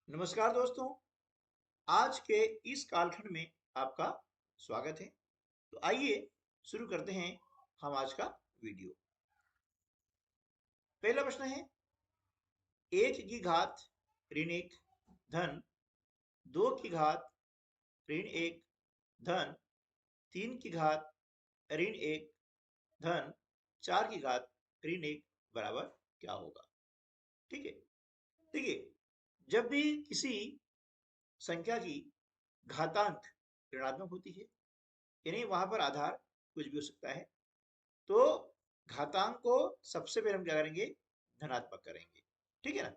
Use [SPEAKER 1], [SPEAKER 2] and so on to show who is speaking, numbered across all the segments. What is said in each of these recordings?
[SPEAKER 1] नमस्कार दोस्तों। आज के इस कालखंड में आपका स्वागत है। तो आइए शुरू करते हैं हम आज का वीडियो। पहला प्रश्न है, एक की घात ऋण एक धन दो की घात ऋण एक धन तीन की घात ऋण एक धन चार की घात ऋण एक बराबर क्या होगा। ठीक है, देखिए, जब भी किसी संख्या की घातांक ऋणात्मक होती है, यानी वहां पर आधार कुछ भी हो सकता है, तो घातांक को सबसे पहले हम क्या करेंगे, धनात्मक करेंगे। ठीक है ना।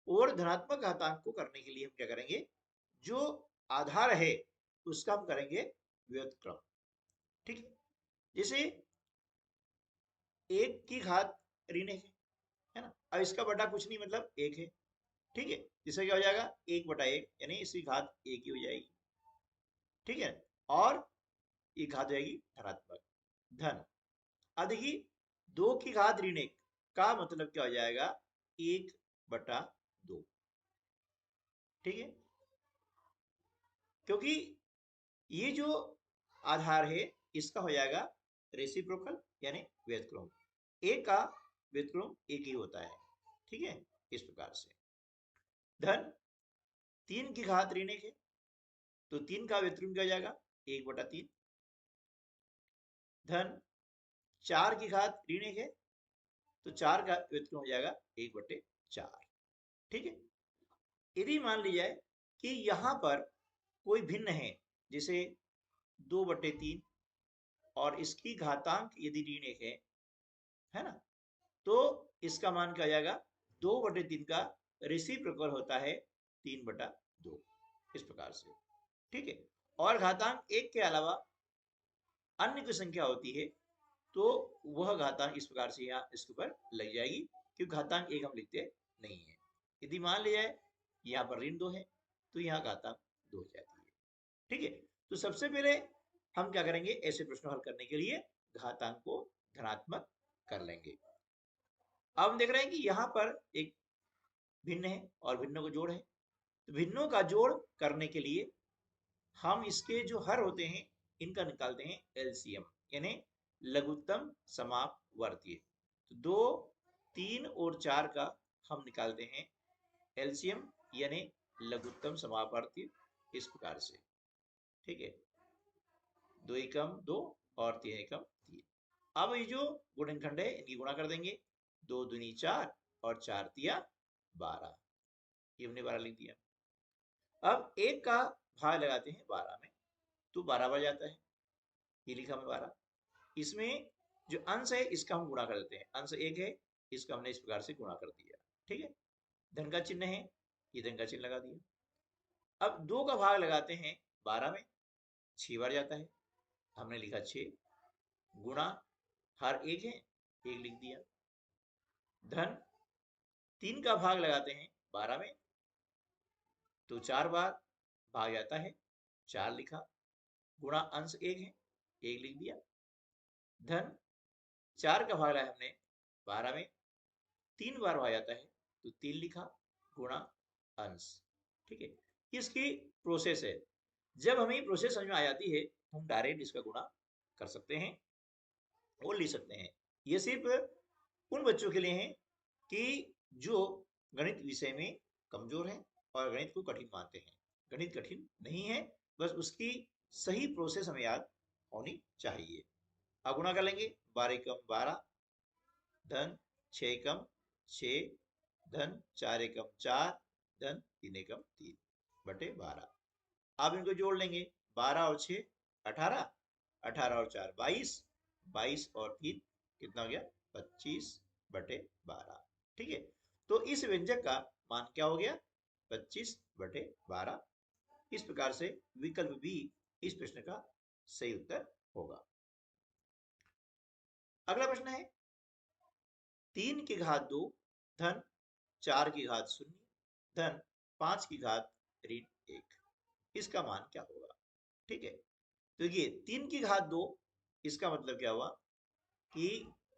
[SPEAKER 1] और धनात्मक घातांक को करने के लिए हम क्या करेंगे, जो आधार है उसका हम करेंगे व्युत्क्रम। ठीक है, जैसे एक की घात ऋण एक है ना। अब इसका बटा कुछ नहीं, मतलब एक है। ठीक है, जिससे क्या हो जाएगा, एक बटा एक, यानी इसकी घात एक ही हो जाएगी। ठीक है, और ये घात हो जाएगी धनात्मक धन। अब देखिए, दो की घात ऋण एक का मतलब क्या हो जाएगा, एक बटा दो। ठीक है, क्योंकि ये जो आधार है इसका हो जाएगा रेसिप्रोकल यानी व्युत्क्रम। एक का व्युत्क्रम एक ही होता है। ठीक है, इस प्रकार से धन तीन की घात ऋण एक है, तो तीन का व्युत्क्रम क्या हो जाएगा, एक बटा तीन। धन चार की घात ऋण एक है, तो चार का व्युत्क्रम हो जाएगा एक बटे चार। ठीक है, यदि मान लिया जाए कि यहाँ पर कोई भिन्न है, जैसे दो बटे तीन, और इसकी घातांक यदि ऋण एक है ना, तो इसका मान क्या आ जाएगा, दो बटे तीन का रेसिप्रोकल होता है तीन बटा दो, इस प्रकार से। ठीक है, और घातांक एक के अलावा अन्य कोई संख्या होती है तो वह घातांक इस प्रकार से यहाँ इसके ऊपर लग जाएगी, क्योंकि घातांक एक हम लिखते नहीं है। यदि मान लिया जाए यहाँ पर ऋण दो है, तो यहाँ घातांक दो हो जाती है। ठीक है, तो सबसे पहले हम क्या करेंगे, ऐसे प्रश्न हल करने के लिए घातांक को धनात्मक कर लेंगे। अब हम देख रहे हैं कि यहाँ पर एक भिन्न है और भिन्नों का जोड़ है, तो भिन्नों का जोड़ करने के लिए हम इसके जो हर होते हैं इनका निकालते हैं एलसीएम, यानी लघुत्तम समापवर्तीय। तो दो तीन और चार का हम निकालते हैं एलसीएम, यानी लघुत्तम समापवर्तीय, इस प्रकार से। ठीक है, दो एकम दो और तीन एकम तीन। अब ये जो गुणनखंड है इनकी गुणा कर देंगे, दो दूनी चार और चार तिया बारह, ये हमने बारह लिख दिया। अब एक का भाग लगाते हैं बारह में, तो बारह बढ़ जाता है, ये लिखा हमने बारह। इसमें जो अंश है इसका हम गुणा कर देते हैं, अंश एक है, इसका हमने इस प्रकार से गुणा कर दिया। ठीक है, धन का चिन्ह है, ये धन का चिन्ह लगा दिया। अब दो का भाग लगाते हैं बारह में, छह बार जाता है, हमने लिखा छह, गुणा हर एक है, एक लिख दिया। धन तीन का भाग लगाते हैं बारह में, तो चार बार भाग जाता है, चार लिखा, गुणा अंश एक है, एक लिख दिया। धन चार का भाग लगाया हमने बारह में, तीन बार भाग जाता है, तो तीन लिखा, गुणा अंश। ठीक है, इसकी प्रोसेस है। जब हमें प्रोसेस समझ में आ जाती है तो हम डायरेक्ट इसका गुणा कर सकते हैं और लिख सकते हैं। ये सिर्फ उन बच्चों के लिए है कि जो गणित विषय में कमजोर है और गणित को कठिन मानते हैं। गणित कठिन नहीं है, बस उसकी सही प्रोसेस हमें याद होनी चाहिए। अब गुणा कर लेंगे, बारह एकम बारह, धन छः एकम छः, धन चार एकम चार, धन तीन एकम तीन बटे बारह। अब इनको जोड़ लेंगे, बारह और छः अठारह, अठारह और चार बाईस, बाईस और तीन कितना हो गया, पच्चीस बटे बारह। ठीक है, तो इस व्यंजक का मान क्या हो गया, पच्चीस बटे बारह। इस प्रकार से विकल्प बी इस प्रश्न का सही उत्तर होगा। अगला प्रश्न है, तीन की घात दो धन चार की घात शून्य धन पांच की घात ऋण एक, इसका मान क्या होगा। ठीक है, तो ये तीन की घात दो, इसका मतलब क्या हुआ कि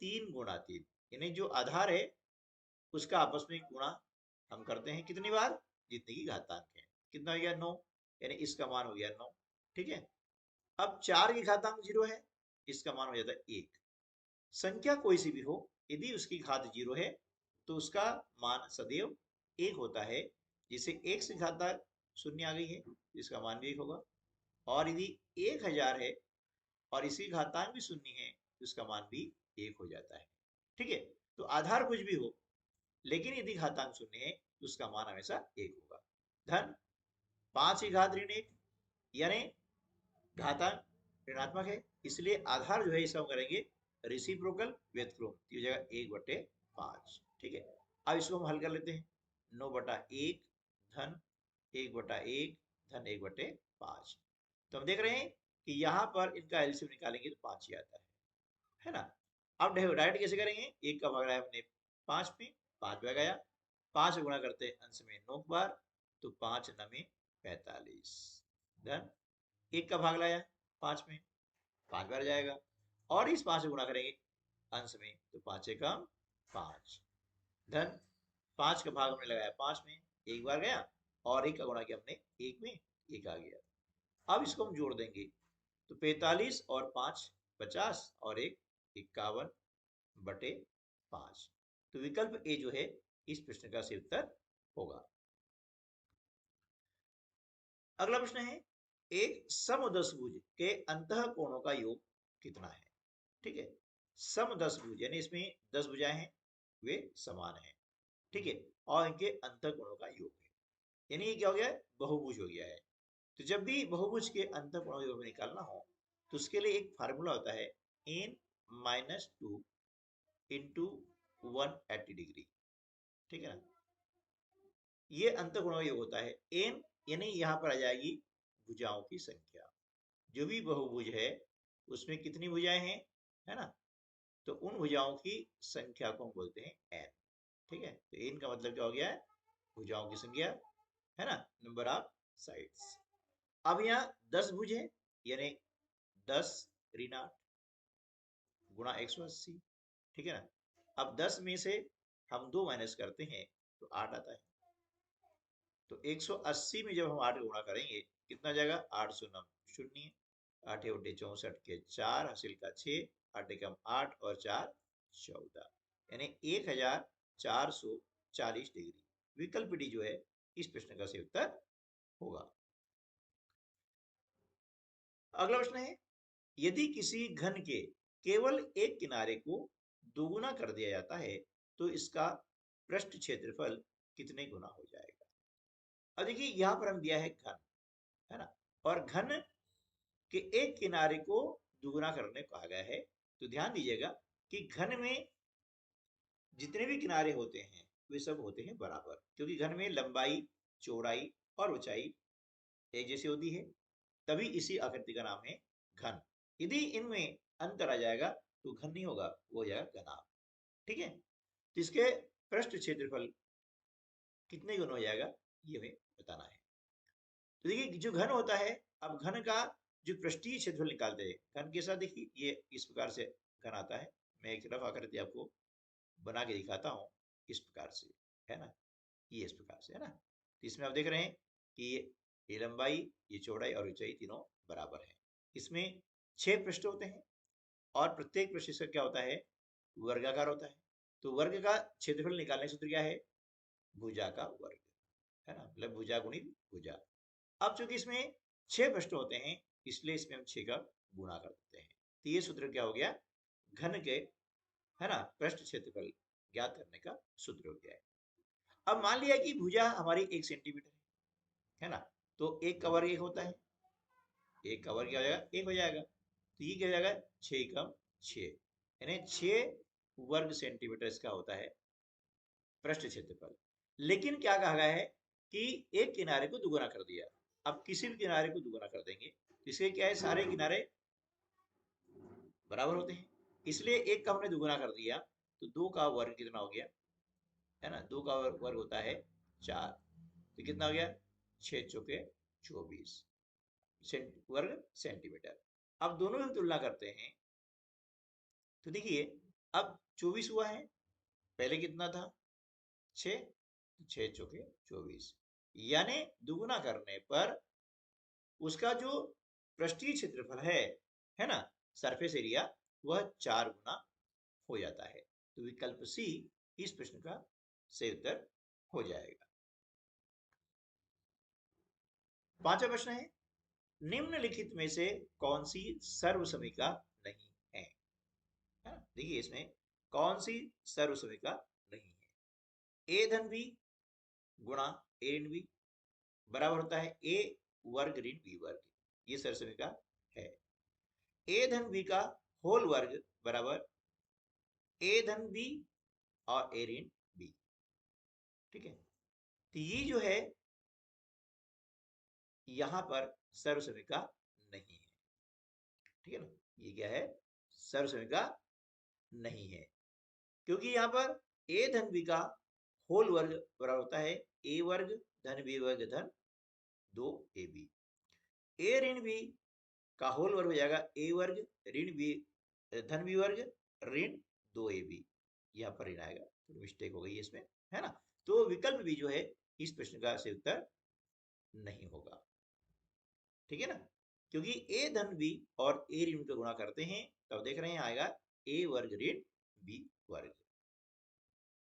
[SPEAKER 1] तीन गुणा तीन, यानी जो आधार है उसका आपस में गुणा हम करते हैं कितनी बार, जितने की घातांक है। कितना हो गया 9, यानी इसका मान हो गया 9। ठीक है, अब 4 की घातांक 0 है, इसका मान हो जाता है 1। संख्या कोई सी भी हो, यदि उसकी घात 0 है तो उसका मान सदैव 1 होता है। जिसे 1 से घातांक 0 आ गई है, इसका मान भी 1 होगा। और यदि 1000 है और इसी घातांक भी 0 है तो इसका मान भी 1 हो जाता है। ठीक है, तो आधार कुछ भी हो, लेकिन यदि घातांक 0 है तो उसका मान हमेशा 1 होगा। धन 5 की घात ऋण 1, यानी घातांक ऋणात्मक है, इसलिए आधार जो है इसका हम करेंगे रेसिप्रोकल व्युत्क्रम, तो हो जाएगा 1/5। ठीक है, अब इसको हम हल कर लेते हैं। 9/1 धन 1/1 धन 1/5। तो हम देख रहे हैं कि यहाँ पर इनका एलसीएम निकालेंगे तो 5 ही आता है ना। अब डायरेक्ट कैसे करेंगे, 1 का भाग लगाया हमने 5 में, 5 भाग आया, 5 गुणा करते हैं अंश में 9 बार, तो 5 9 45 धन 1 का भाग लाया 5 में, 5 बार जाएगा, और इस 5 से गुणा करेंगे अंश में, तो 5 एकम 5 धन 5 का भाग हमने लगाया 5 में, 1 बार गया, और 1 का गुणा किया हमने 1 में, 1 आ गया। अब इसको हम जोड़ देंगे, तो 45 और 5 50 और 1 51/5। तो विकल्प ए जो है इस प्रश्न का सही उत्तर होगा। अगला प्रश्न है, एक समदशभुज के अंतः कोणों का योग कितना है। ठीक है, समदशभुज यानी इसमें 10 भुजाएं हैं, वे समान हैं। ठीक है, और इनके अंतः कोणों का योग है, यानी ये क्या हो गया है, बहुभुज हो गया है। तो जब भी बहुभुज के अंतः कोणों का योग निकालना हो तो उसके लिए एक फार्मूला होता है n-2 इंटू 180°। ठीक है ना, ये अंतःकोणों का योग होता है। n यानी यहाँ पर आ जाएगी भुजाओं की संख्या। जो भी बहुभुज है उसमें कितनी भुजाएं हैं, है ना, तो उन भुजाओं की संख्या को हम बोलते हैं n। ठीक है, तो n का मतलब क्या हो गया है, भुजाओं की संख्या, है ना, नंबर ऑफ साइड्स। अब यहाँ 10 भुज है, यानी 10 ऋण 8 गुणा 180। ठीक है ना, अब 10 में से हम 2 माइनस करते हैं तो 8 आता है। तो 180 में जब हम 8 गुणा करेंगे कितना जाएगा, 809 शून्य, 8 बटे 64 के 4 हासिल का 6, 8 एकम 8 और 4 14, यानी 1440°। विकल्प डी जो है इस प्रश्न का सही उत्तर होगा। अगला प्रश्न है, यदि किसी घन के केवल एक किनारे को दोगुना कर दिया जाता है तो इसका पृष्ठ क्षेत्रफल कितने गुना हो जाएगा। अब देखिए यहाँ पर हम दिया है घन, है ना, और घन के एक किनारे को दुगुना करने को कहा गया है। तो ध्यान दीजिएगा कि घन में जितने भी किनारे होते हैं वे सब होते हैं बराबर, क्योंकि घन में लंबाई, चौड़ाई और ऊंचाई एक जैसी होती है, तभी इसी आकृति का नाम है घन। यदि इनमें अंतर आ जाएगा तो घन नहीं होगा, वो हो जाएगा घनाभ। ठीक है, तो इसके पृष्ठ क्षेत्रफल कितने गुना हो जाएगा ये हमें बताना है। तो देखिए जो घन होता है, अब घन का जो पृष्ठीय क्षेत्रफल निकालते हैं, घन के साथ देखिए ये इस प्रकार से घन आता है। मैं एक तरफ आकृति आपको बना के दिखाता हूँ इस प्रकार से, है ना, ये इस प्रकार से, है ना। तो इसमें आप देख रहे हैं कि ये लंबाई, ये चौड़ाई और ऊंचाई तीनों बराबर है। इसमें 6 पृष्ठ होते हैं और प्रत्येक पृष्ठ का क्या होता है, वर्गाकार होता है। तो वर्ग का क्षेत्रफल निकालने का सूत्र क्या है, भुजा का वर्ग, है ना, मतलब भुजा गुणित भुजा। अब चूंकि इसमें 6 पृष्ठ होते हैं इसलिए इसमें हम 6 का गुणा कर देते हैं, तो ये सूत्र क्या हो गया, घन के, है ना, पृष्ठ क्षेत्रफल ज्ञात करने का सूत्र हो गया है। अब मान लिया कि भुजा हमारी 1 सेंटीमीटर है ना, तो 1 का वर्ग 1 होता है, 1 का वर्ग क्या हो जाएगा, 1 हो जाएगा। तो ये क्या हो जाएगा, 6 कम 6, यानी 6 वर्ग सेंटीमीटर इसका होता है पृष्ठ क्षेत्रफल। लेकिन क्या कहा गया है कि एक किनारे को दुगुना कर दिया। अब किसी भी किनारे को दुगुना कर देंगे तो इसके क्या है, सारे किनारे बराबर होते हैं, इसलिए एक का हमने दुगुना कर दिया तो 2 का वर्ग कितना हो गया, है ना, 2 का वर्ग होता है 4, तो कितना हो गया, 6 चौके 24 वर्ग सेंटीमीटर। अब दोनों में तुलना करते हैं तो देखिए अब 24 हुआ है, पहले कितना था 6, 6 चौके 24, यानी दुगुना करने पर उसका जो पृष्ठीय क्षेत्रफल है ना, सरफेस एरिया, वह 4 गुना हो जाता है। तो विकल्प सी इस प्रश्न का सही उत्तर हो जाएगा। पांचवा प्रश्न है, निम्नलिखित में से कौन सी सर्वसमीका नहीं है? देखिए इसमें कौन सी सर्वसमीका नहीं है? ए धन बी गुणा ए ऋण बी बराबर होता है ए वर्ग ऋण बी वर्ग, ये सर्वसमीका है। ए धन बी का होल वर्ग बराबर ए धन बी और ए ऋण बी। ठीक है, तो ये जो है यहां पर सर्वसमीका नहीं है। ठीक है ना, ये क्या है? सर्वसमीका नहीं है, क्योंकि यहां पर ए धन बी का होल वर्ग बराबर होता है ए वर्ग धन बी वर्ग धन 2ab। ए ऋण बी का होल वर्ग हो जाएगा ए वर्ग ऋण बी धन बी वर्ग ऋण 2ab। यहाँ पर ऋण आएगा, तो मिस्टेक हो गई है इसमें, है ना। तो विकल्प बी जो है इस प्रश्न का सही उत्तर नहीं होगा। ठीक है ना, क्योंकि ए धन बी और ए ऋण का गुणा करते हैं तब देख रहे हैं आएगा ए वर्ग ऋण बी वर्ग।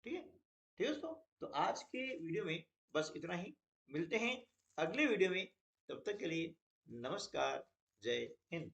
[SPEAKER 1] ठीक है, ठीक है दोस्तों, तो आज के वीडियो में बस इतना ही। मिलते हैं अगले वीडियो में, तब तक के लिए नमस्कार, जय हिंद।